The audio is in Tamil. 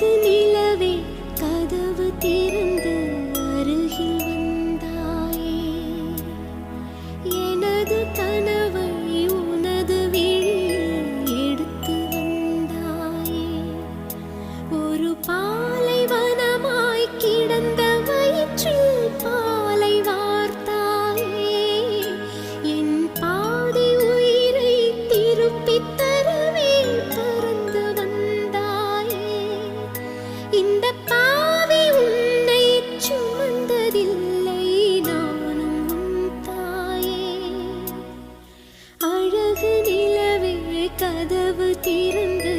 அழகு நிலவே கதவு திறந்து அருகில் வந்தாயே. எனது கனவை உனது விழியில் எடுத்து வந்தாயே. ஒரு பாலைவனமாய் கிடந்த வயிற்றில் பாலை வார்த்தாயே. என் பாதி உயிரை திருப்பித் தரவே பறந்து வந்தாயே. இந்த